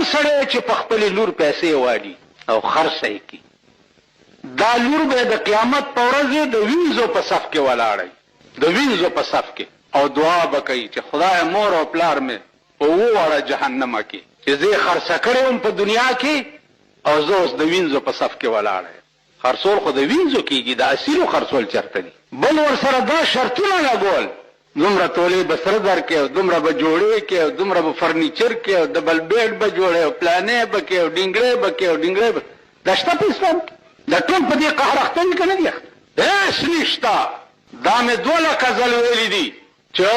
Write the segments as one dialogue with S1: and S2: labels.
S1: کوم سړی چې په خپلې لور پیسې واړي او خرڅه یې کړي دا لور به د قیامت په ورځ د وینځو په صف کې ولاړی د وینځو په صف کې او دعا به کوي چې خدای مور او پلار مې ووړه جهنمه کې چې زه یې خرڅه کړې وم په دنیا کې او زه اوس د وینځو په صف کې ولاړی خرڅول خو د وینځو کېږي د اسیرو خرڅول چېرته دي بل ورسره دا شرطونه لګول دومره تولې به سره درکې او دومره به جوړې کې او دومره به فرنیچر کې او ډبل بیډ به جوړې او پلانې به کې او ډینګړې به کې او ډینګړې به دا شته په اسلام کې دا ټول په دې قهر اخته دي که نه دي اخته هېڅ نشته دا مې 2,00,000 ځل ویلي دي چې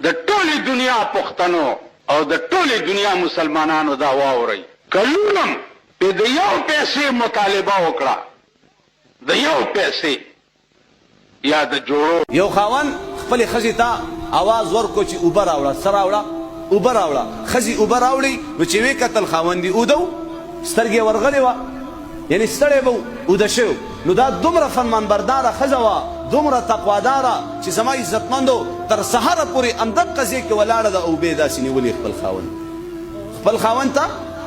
S1: د ټولې دنیا پښتنو او د ټولې دنیا مسلمانانو دا واورئ کلونم په د یو پیسې مطالبه وکړه د یو پیسې یا د جوړو
S2: یو خاوند خپلې ښځې ته اواز ورکړو چې اوبه راوړه څه راوړه اوبه راوړه ښځې اوبه راوړي نو چې ویې کتل خاوند یې اوده و سترګې ورغلې وه یعنې ستړی به اوده شوی نو دا دومره فرمانبرداره ښځه وه دومره تقواداره چې زما عزتمندو تر سهاره پورې همدغه ځای کې ولاړه ده اوبې داسې نیولې خپل خاوند ته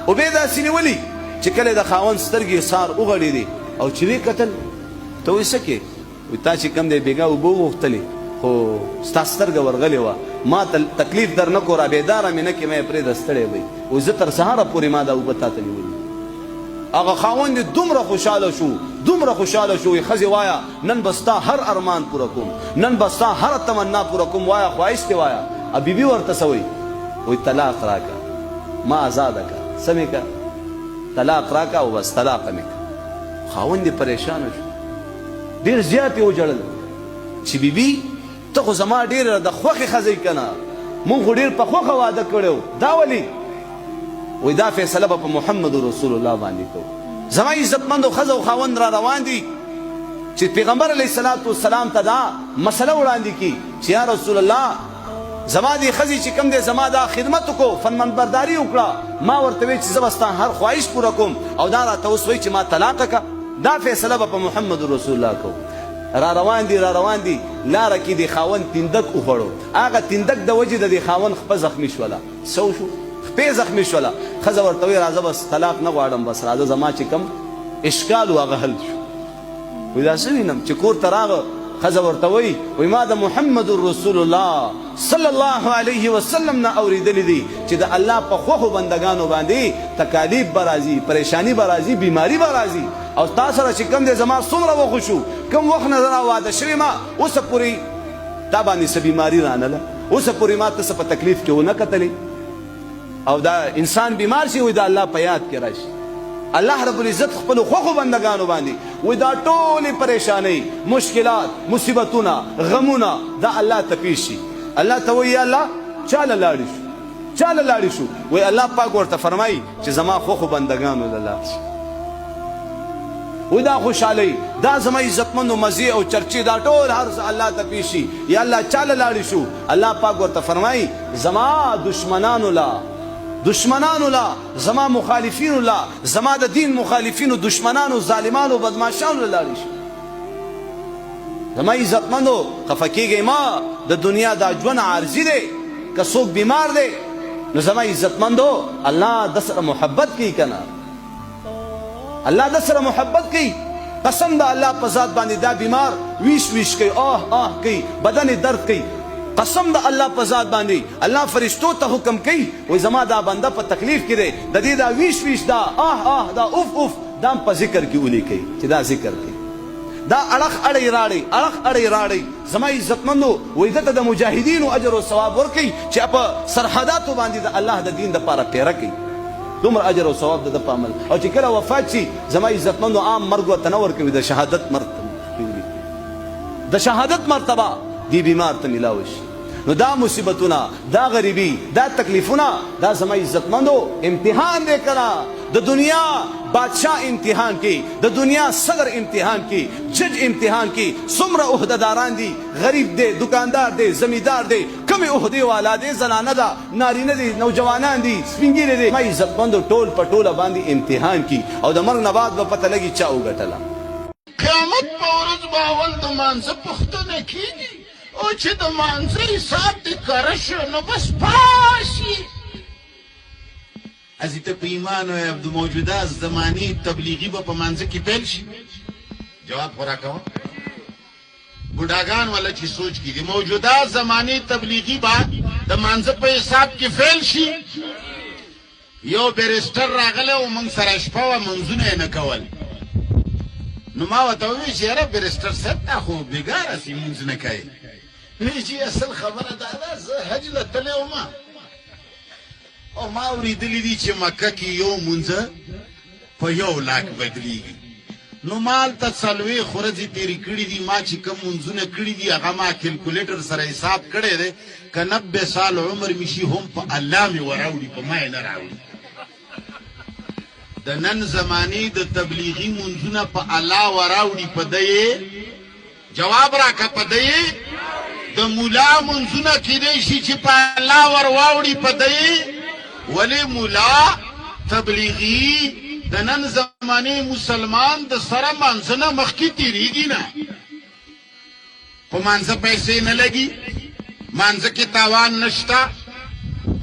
S2: اوبې داسې نیولي چې کله د خاوند سترګې سار وغړېدې او چې ویې کتل ته وایي څه کې وایي تا چې کوم دی بېګا اوبه وغوښتلې خو ستا سترګه ورغلې وه ما تکلیف در نه کو رابېداره مې نه کې مې یې پرېږده ستړی وایي وایي زه تر سهاره پورې ما دا اوبه تا ته نیولي هغه خاوند یې دومره خوشحاله شو وایي ښځې وایه نن به ستا هر ارمان پوره کوم نن به ستا هره تمنا پوره کوم وایه خواهش دې وایه بیبي ورته څه وایي وایي طلاق راکړه ما آزاده کړه څه مې کړه طلاق راکړه او بس طلاقه مې کړه خاوند یې پریشانه شو ډېر زیات یې وژړل چې بیبي ته خو زما ډېره د خوښې ښځه یې که نه مونږ خو ډېر په خوښه واده کړی دا ولې وایي دا فیصله به په محمد رسول الله باندې کوو زما عزتمندو ښځه او خاوند را روان دي چې پیغمبر علیه الصلاة والسلام ته دا مسله وړاندې کړي چې یا رسول الله زما دې ښځې چې کوم دی زما دا خدمت وکړو فرمانبرداري وکړه ما ورته وایي چې زه به ستا هر خواهش پوره کوم او دا راته اوس وایي چې ما طلاقه کړه دا فیصله به په محمد رسول الله کوو را روان دي لاره کې د خاوند تندک وخوړو هغه تندک د وجې د دې خاوند خپه زخمي شوله څه وشو خپې زخمي شوله ښځه ورته وایي راځه بس طلاق نه غواړم بس راځه زما چې کوم اشکال و هغه حل شو وایي دا څه وینم چې کور ته راغه ښځه ورته وایي ما د محمد رسول الله صلی الله علیه وسلم نه اورېدلی دي چې د الله په خوښو بندګانو باندې تکالیف به راځي پریشانی به راځي بیماري به راځي او تا سره چې کوم دی زما څومره وخت شو کوم وخت نه زه واده شوې ما اوسه پورې تا باندې څه بیماري رانله اوسه پورې ما ته څه په تکلیف کې ونه کتلې او دا انسان بیمار شي وایي د الله په یاد کې راشي الله رب العزت خپلو خوښو بندګانو باندې وایي دا ټولې پریشانۍ مشکلات مصیبتونه غمونه دا الله ته پیښ شي الله ته وایي یا الله چاله لاړې شو وایي الله پاک ورته فرمایي چې زما خوښو بندګانو له لاړ شي وایي دا خوشحالۍ دا زما عزتمندو مزې او چرچې دا ټول هر څه الله ته پیښ شي یا الله چاله لاړې شو الله پاک ورته فرمایي زما دشمنانو لا زما مخالفینو لا زما د دین مخالفینو دشمنانو ظالمانو بدماشانو لاړې شي زما عزتمندو خفه کېږئ ما د دنیا دا ژوند عارضي دی که څوک بیمار دی نو زما عزتمندو الله د سره محبت کوي که نه الله د سره محبت کوي قسم د الله په ذات باندې دا بیمار ویش کوي آه کوي بدن درد کوي قسم د الله په ذات باندې الله فرشتو ته حکم کوي وایي زما دا بنده په تکلیف کې دی د دې دا ویش دا دا اوف دا په ذکر کې ولیکئ چې دا ذکر کوي دا اړخ اړی راړی زما عزتمندو وایي دته د مجاهدینو اجر او ثواب ورکوي چې په سرحداتو باندې د الله د دین دپاره پیره کوي دومره اجر او ثواب د په عمل او چې کله وفات شي زما عزتمندو عام مرګ ورته نه ورکوي د شهادت مرتبه دی بیمار ته ملاوي شي نو دا مصیبتونه دا غریبي دا تکلیفونه دا زما عزتمندو امتحان دی کنه د دنیا بادشاہ امتحان کی د دنیا صدر امتحان کی جج امتحان کی څومره عہدیداران دي غریب دی دکاندار دی زمیندار دی کمی عہدې والا دی زنانه ده نارینه دي نوجوانان دي سپین ږیري دي ما عزتمندو ټول په ټوله باندې امتحان کی او د مرګ نه بعد به پته لګي چا وګټله
S3: قیامت په ورځ به اول د مانځه پوښتنه کېږي او چې د مانځه حساب دې کره شو نو بس پاس ازی ته په ایمان او د موجوده زمانی تبلیغي به په منځ کې پیل شي جواب خورا کوم بډاګان ولا چې سوچ کړي موجوده زمانی تبلیغي با د منځ په حساب کې فیل شي یو بیرستر راغله او موږ سره شپه و منځونه نه کول نو ما ورته وویل چې یاره بیرستر صاحب تا خو بېګاره سي مونځ نه کوي وایي چې اصل خبره دا ده زه حج له تللی وم او ما اورېدلي دي چې مکه کې یو مونځ په 1 لاک بدلېږي نو ما هلته 40 ورځې تېرې کړي دي ما چې کوم مونځونه کړي دي هغه ما کیلکولیټر سره حساب کړی دی که 90 سال عمر مې شي هم په الله مې وراوړي په ما یې نه راوړي د نن زمانی د تبلیغي منځونه په الله وراوړي په دی جواب راکړه په دی د مولا منځونه کېدای شي چې په الله ور واوړي په دی ولی مولا تبلیغي د نن زمانی مسلمان د سره منځنه مخکې تېرېږي نه په منځه پیسې نه لګي منځه کې تاوان نشته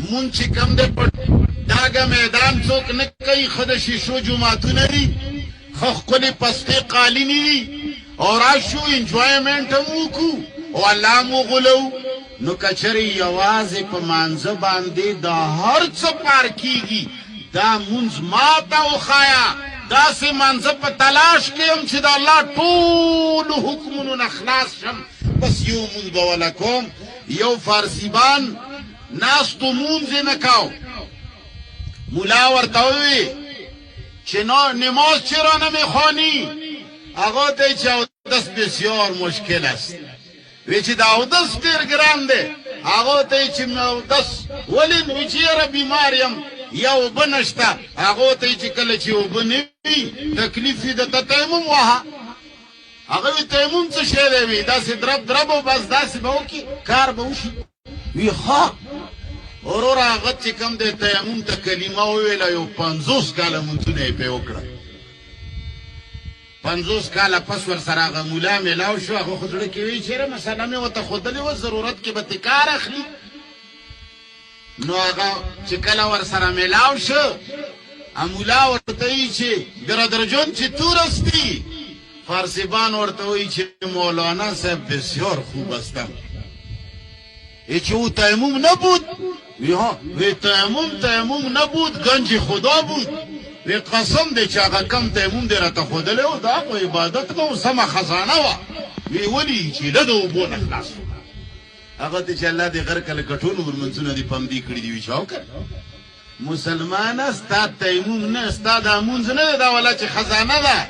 S3: مونږ چې کم دی په داګه میدان څوک نه کوي ښه د شیشو جوماتونه دي ښه ښکلې پستې قالینې دي او راشو انجوایمنټ هم وکړو او الله مو غولو نو کچرې یوازې په مانځه باندې دا هر څه پار کېږي دا مونځ ما ته وښایه داسې مانځه په تلاش کې یم چې د الله ټولو حکمونو نه خلاص شم بس یو مونځ به وله کوم یو فارسیبان ناستو مونځ یې نه کو مولا ورته ووی چې نماز چرا نمیخوانی هغه ته چې اودس بسیار مشکل است وی چې دا اودس ډېر ګران دی هغه ته چې اودس ولې وی چې یاره بیمار یم یا اوبه نشته هغه ته چې کله چې اوبه نه وي تکلیف یې درته تیمم وهه هغه وی تیمم څه شی دی وی داسې درب او بس داسې به وکړي کار به وشي وی ښه ورور هغه چې کوم دی تیمم ته کلمه وویله یو 50 کاله مونځونه یې پرې وکړه 50 کاله پس ورسره هغه مولا میلاو شو هغه خو زړه کې وایي چېرې مسله مې ورته ښودلې وه ضرورت کې به ترې کار اخلي نو هغه چې کله ورسره میلاو شو مولا ورته وایي چې برادر جون چې تو رستی فارسیبان ورته وایي چې مولانا صاحب بسیار خوب هستم چې او تیمم نبود وی تیمم نبود گنج خدا بود وی قسم دی چې هغه کم تیمم دی راته ښودلی و دا خو عبادت نه و سمه خزانه وه وی ولې چې له د اوبو نه خلاص و هغه ته چې الله دې غر کله که ټول عمر منځونه دې پمدي کړي دي وي چې وکړه مسلمانه ستا تیمم نه ستا دا مونځ نه دی دا ولا چې خزانه ده